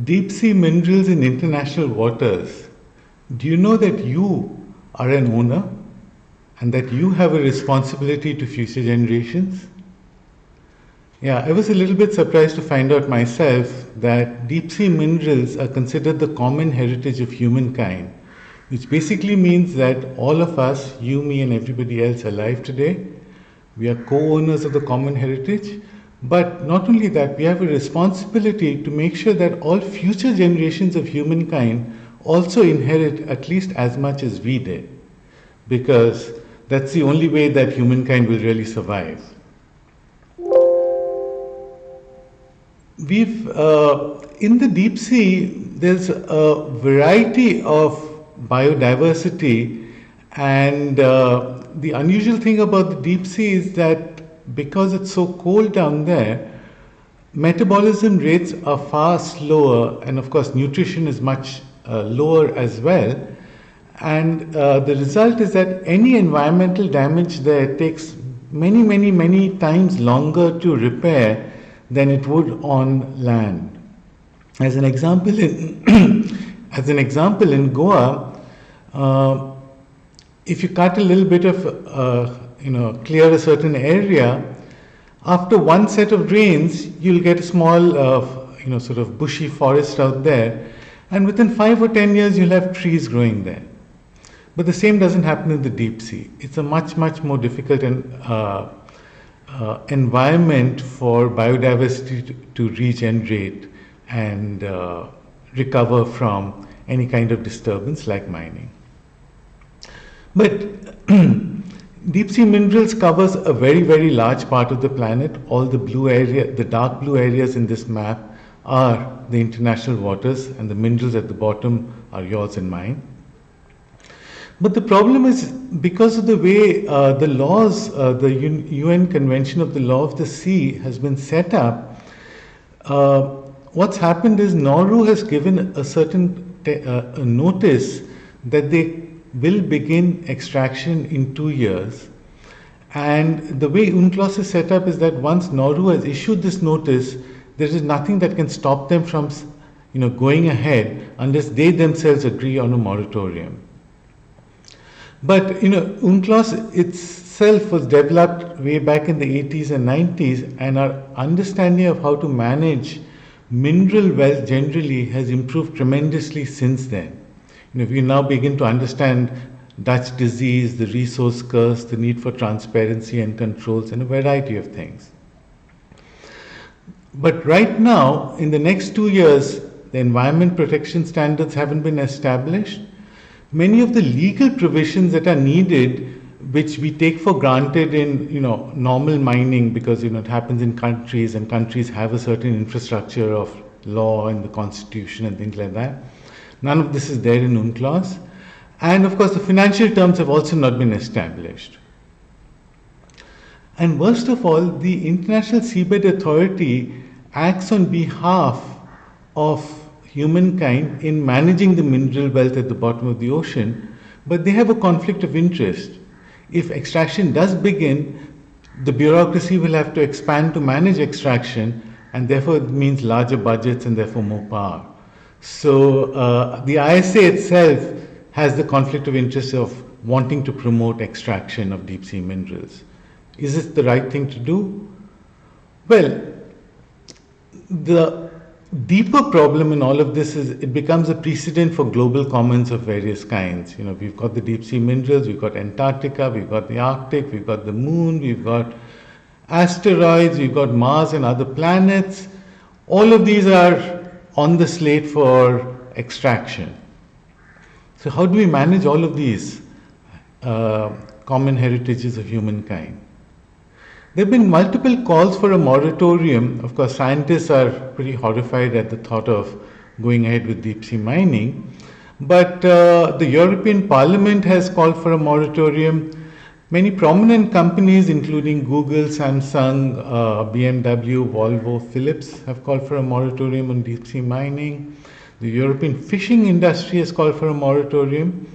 Deep sea minerals in international waters. Do you know that you are an owner and that you have a responsibility to future generations? Yeah, I was a little bit surprised to find out myself that deep sea minerals are considered the common heritage of humankind, which basically means that all of us, you, me, and everybody else alive today, we are co owners of the common heritage. But not only that, we have a responsibility to make sure that all future generations of humankind also inherit at least as much as we did, because that's the only way that humankind will really survive. We've in the deep sea, there's a variety of biodiversity, and the unusual thing about the deep sea is that because it's so cold down there, metabolism rates are far slower, and of course, nutrition is much lower as well. And the result is that any environmental damage there takes many times longer to repair than it would on land. As an example, in Goa, if you cut a little bit of clear a certain area, after one set of rains, you'll get a small sort of bushy forest out there, and within 5 or 10 years, you'll have trees growing there. But the same doesn't happen in the deep sea. It's a much more difficult environment for biodiversity to regenerate and recover from any kind of disturbance like mining. But deep sea minerals covers a very large part of the planet. All the blue area, the dark blue areas in this map are the international waters, and the minerals at the bottom are yours and mine. But the problem is, because of the way the laws, the UN Convention of the Law of the Sea has been set up, what's happened is Nauru has given a certain a notice that they will begin extraction in 2 years. And the way UNCLOS is set up is that once Nauru has issued this notice, there is nothing that can stop them from going ahead unless they themselves agree on a moratorium. But UNCLOS itself was developed way back in the 80s and 90s, and our understanding of how to manage mineral wealth generally has improved tremendously since then. We now begin to understand Dutch disease, the resource curse, the need for transparency and controls, and a variety of things. But right now, in the next 2 years, the environment protection standards haven't been established. Many of the legal provisions that are needed, which we take for granted in normal mining, because it happens in countries, and countries have a certain infrastructure of law and the constitution and things like that. None of this is there in UNCLOS. And of course, the financial terms have also not been established. And worst of all, the International Seabed Authority acts on behalf of humankind in managing the mineral wealth at the bottom of the ocean, but they have a conflict of interest. If extraction does begin, the bureaucracy will have to expand to manage extraction, and therefore it means larger budgets and therefore more power. So the ISA itself has the conflict of interest of wanting to promote extraction of deep sea minerals. Is this the right thing to do? Well, the deeper problem in all of this is it becomes a precedent for global commons of various kinds. We've got the deep sea minerals, we've got Antarctica, we've got the Arctic, we've got the moon, we've got asteroids, we've got Mars and other planets. All of these are on the slate for extraction. So how do we manage all of these common heritages of humankind? There have been multiple calls for a moratorium. Of course, scientists are pretty horrified at the thought of going ahead with deep sea mining. But the European Parliament has called for a moratorium. Many prominent companies, including Google, Samsung, BMW, Volvo, Philips, have called for a moratorium on deep sea mining. The European fishing industry has called for a moratorium.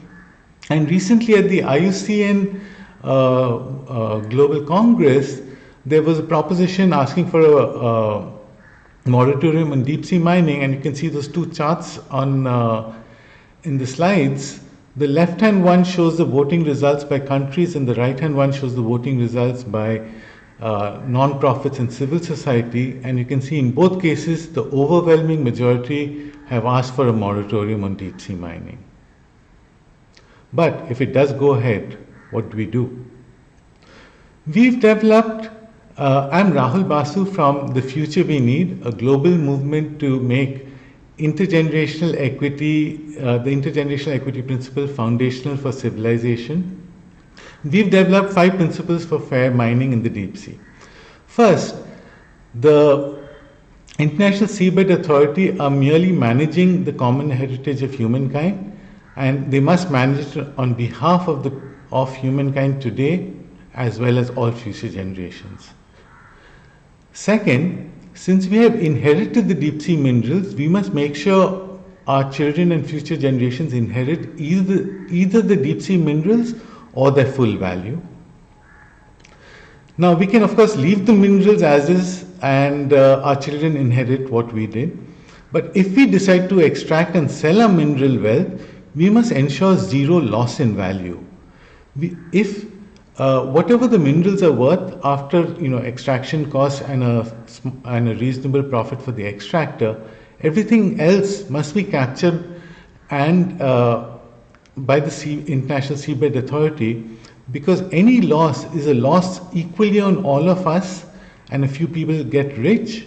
And recently at the IUCN Global Congress, there was a proposition asking for moratorium on deep sea mining, and you can see those two charts on in the slides. The left hand one shows the voting results by countries, and the right hand one shows the voting results by non-profits and civil society. And you can see in both cases the overwhelming majority have asked for a moratorium on deep sea mining. But if it does go ahead, what do we do? We've developed, I'm Rahul Basu from The Future We Need, a global movement to make intergenerational equity, the intergenerational equity principle foundational for civilization. We've developed 5 principles for fair mining in the deep sea. First, the International Seabed Authority are merely managing the common heritage of humankind, and they must manage it on behalf of humankind today as well as all future generations. Second, since we have inherited the deep sea minerals, we must make sure our children and future generations inherit either the deep sea minerals or their full value. Now, we can of course leave the minerals as is and our children inherit what we did. But if we decide to extract and sell our mineral wealth, we must ensure zero loss in value. If whatever the minerals are worth after extraction costs and a reasonable profit for the extractor, everything else must be captured and by the International Seabed Authority, because any loss is a loss equally on all of us, and a few people get rich,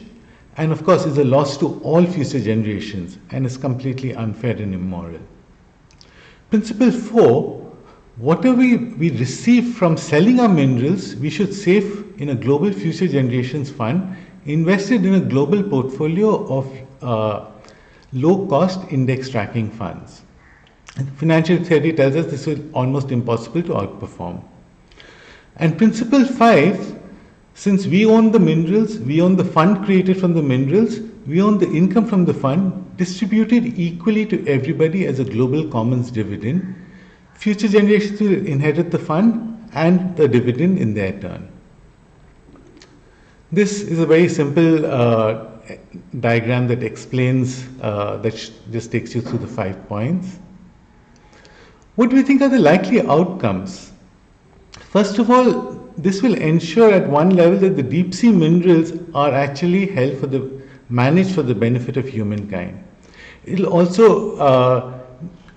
and of course is a loss to all future generations and is completely unfair and immoral. Principle 4. Whatever we receive from selling our minerals, we should save in a global future generations fund invested in a global portfolio of low-cost index tracking funds. And financial theory tells us this is almost impossible to outperform. And principle 5, since we own the minerals, we own the fund created from the minerals, we own the income from the fund distributed equally to everybody as a global commons dividend. Future generations will inherit the fund and the dividend in their turn. This is a very simple diagram that explains, just takes you through the 5 points. What do we think are the likely outcomes? First of all, this will ensure at one level that the deep sea minerals are actually managed for the benefit of humankind. It will also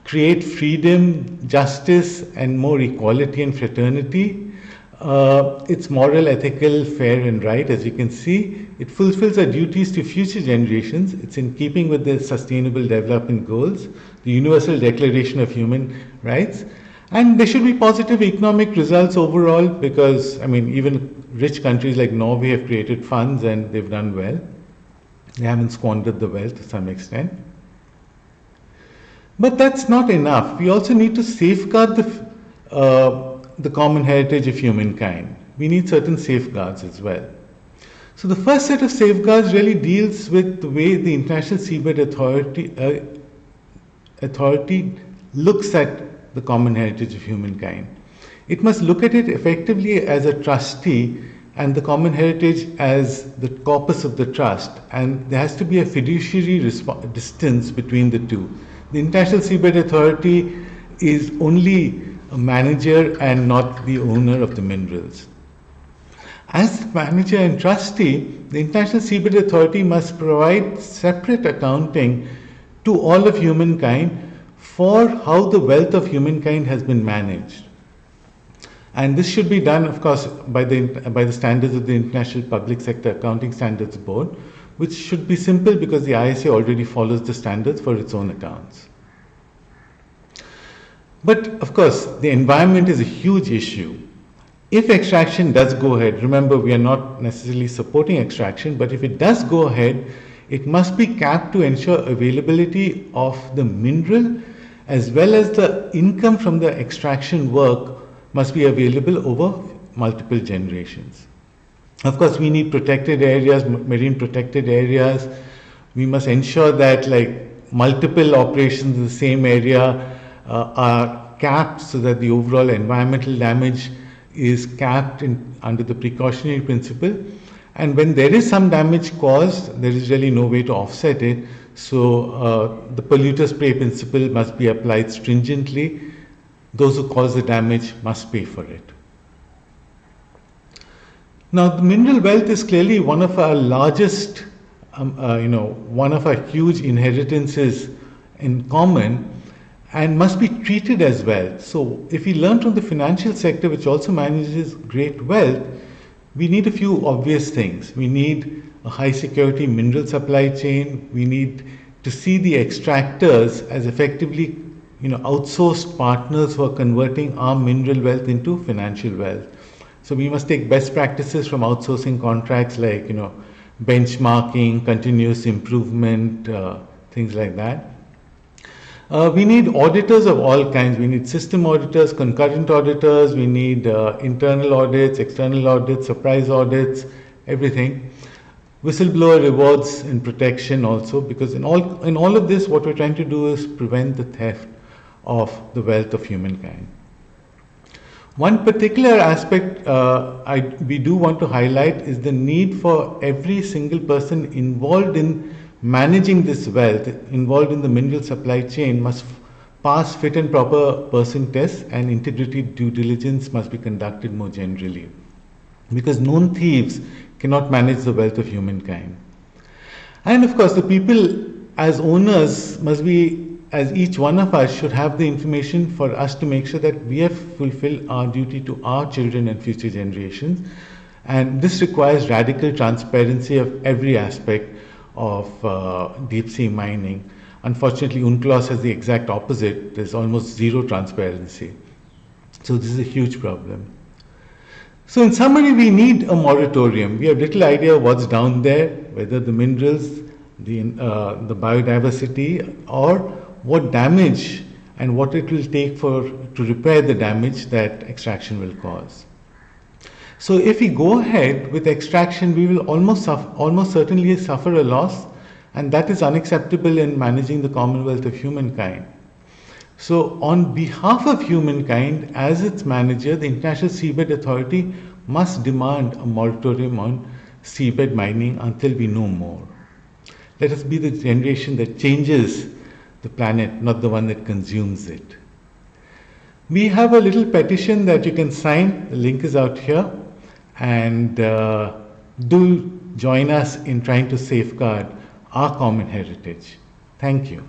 create freedom, justice, and more equality and fraternity. It's moral, ethical, fair, and right, as you can see. It fulfills our duties to future generations. It's in keeping with the Sustainable Development Goals, the Universal Declaration of Human Rights, and there should be positive economic results overall, because, even rich countries like Norway have created funds and they've done well. They haven't squandered the wealth to some extent. But that's not enough. We also need to safeguard the common heritage of humankind. We need certain safeguards as well. So the first set of safeguards really deals with the way the International Seabed Authority looks at the common heritage of humankind. It must look at it effectively as a trustee and the common heritage as the corpus of the trust, and there has to be a fiduciary distance between the two. The International Seabed Authority is only a manager and not the owner of the minerals. As manager and trustee, the International Seabed Authority must provide separate accounting to all of humankind for how the wealth of humankind has been managed. And this should be done, of course, by the standards of the International Public Sector Accounting Standards Board, which should be simple because the ISA already follows the standards for its own accounts. But of course, the environment is a huge issue. If extraction does go ahead, remember we are not necessarily supporting extraction, but if it does go ahead, it must be capped to ensure availability of the mineral as well as the income from the extraction work must be available over multiple generations. Of course, we need protected areas, marine protected areas. We must ensure that multiple operations in the same area are capped so that the overall environmental damage is capped under the precautionary principle. And when there is some damage caused, there is really no way to offset it. So the polluter pay principle must be applied stringently. Those who cause the damage must pay for it. Now, the mineral wealth is clearly one of our largest, one of our huge inheritances in common, and must be treated as wealth. So, if we learn from the financial sector, which also manages great wealth, we need a few obvious things. We need a high security mineral supply chain. We need to see the extractors as effectively, outsourced partners who are converting our mineral wealth into financial wealth. So we must take best practices from outsourcing contracts like, benchmarking, continuous improvement, things like that. We need auditors of all kinds. We need system auditors, concurrent auditors. We need internal audits, external audits, surprise audits, everything. Whistleblower rewards and protection also, because in all of this, what we're trying to do is prevent the theft of the wealth of humankind. One particular aspect we do want to highlight is the need for every single person involved in managing this wealth, involved in the mineral supply chain, must pass fit and proper person tests, and integrity due diligence must be conducted more generally. Because known thieves cannot manage the wealth of humankind. And of course, the people as owners must be, as each one of us should have the information for us to make sure that we have fulfilled our duty to our children and future generations. And this requires radical transparency of every aspect of deep sea mining. Unfortunately, UNCLOS has the exact opposite. There's almost zero transparency. So this is a huge problem. So in summary, we need a moratorium. We have little idea what's down there, whether the minerals, the biodiversity, or what damage and what it will take to repair the damage that extraction will cause. So if we go ahead with extraction, we will almost certainly suffer a loss, and that is unacceptable in managing the commonwealth of humankind. So on behalf of humankind, as its manager, the International Seabed Authority must demand a moratorium on seabed mining until we know more. Let us be the generation that changes the planet, not the one that consumes it. We have a little petition that you can sign. The link is out here. And do join us in trying to safeguard our common heritage. Thank you.